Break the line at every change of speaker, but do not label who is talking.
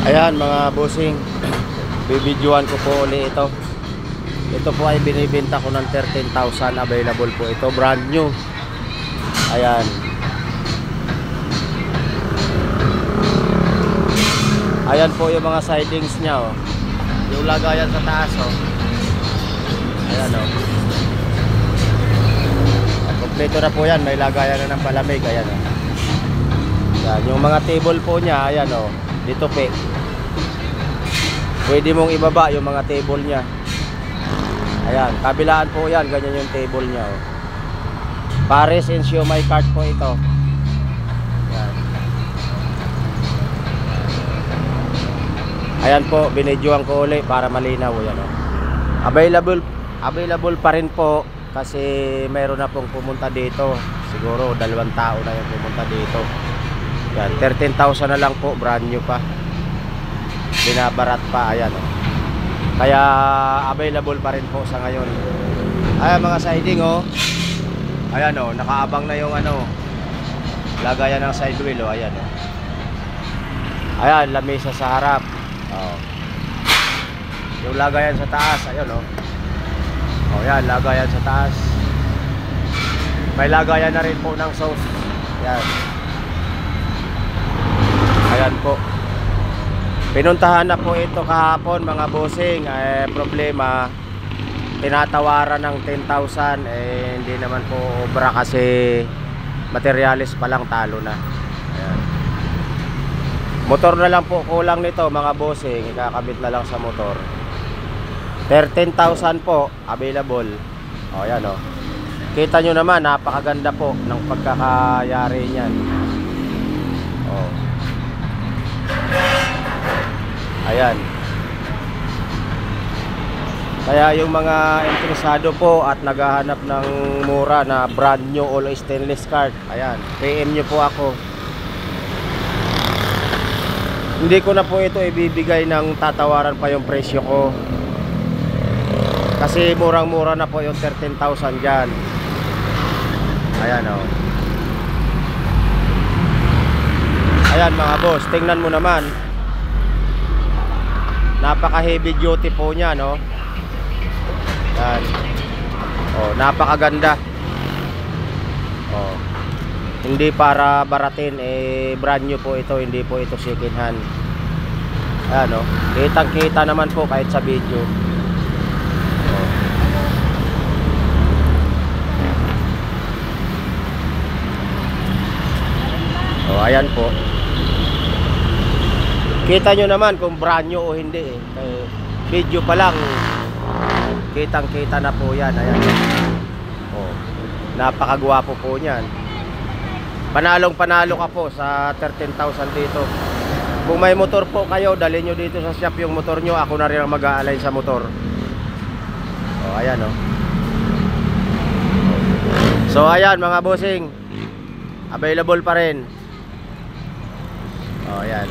Ayan mga bossing, bibidyoan ko po ulit ito. Ito po ay binibenta ko ng 13,000. Available po ito, brand new. Ayan. Ayan po yung mga sidings nya, oh. Yung lagayan sa taas, oh. Ayan, oh. Kompleto na po yan, may lagayan na ng palamig. Ayan, oh. Ayan, yung mga table po nya, ayan, oh. Dito pe, pwede mong ibaba yung mga table nya. Ayan, kabilaan po yan, ganyan yung table nya, oh. Pares and siomai cart po ito. Ayan. Ayan po, binidyoan ko ulit para malinaw. Ayan, oh. Available pa rin po kasi meron na pong pumunta dito. Siguro 2 tao na yung pumunta dito. Yan, 13,000 na lang po, brand new pa. Binabarat pa, ayan, oh. Kaya available pa rin po sa ngayon. Ayan mga siding, oh. Ayan, oh, nakaabang na yung ano, lagayan ng side wheel, oh. Ayan, oh. Ayan, lamesa sa harap, oh. Yung lagayan sa taas, ayan, oh. Oh, yan, lagayan sa taas. May lagayan na rin po ng sauce. Ayan. Ayan po. Pinuntahan na po ito kahapon mga bossing. Problema, tinatawaran ng 10,000. Hindi naman po obra kasi materialis pa lang, talo na. Ayan. Motor na lang po kulang nito mga bossing. Ikakabit na lang sa motor. 13,000 po available. O yan, o. Kita nyo naman, napakaganda po ng pagkakayari niyan. O. Ayan. Kaya yung mga interesado po at naghahanap ng mura na brand new all stainless cart, ayan, PM nyo po ako. Hindi ko na po ito ibibigay ng tatawaran pa yung presyo ko, kasi murang-mura na po yung 13,000 dyan. Ayan, o. Ayan mga boss, tingnan mo naman. Napaka heavy duty po niya, no? Yan. Oh, napakaganda. Oh. Hindi para baratin, brand new po ito, hindi po ito second hand. Ayan, no? Kitang-kita naman po kahit sa video. Oh. Oh, ayan po. Kita nyo naman kung brand new o hindi, eh. Video pa lang, kitang-kita na po yan. Ayan. Oh, napakagwapo po niyan. Panalong-panalo ka po sa 13,000 dito. Kung may motor po kayo, dalhin nyo dito sa shop yung motor nyo. Ako na rin ang mag-aalay sa motor. Oh, ayan, oh. So, ayan mga bossing, available pa rin. Oh, ayan.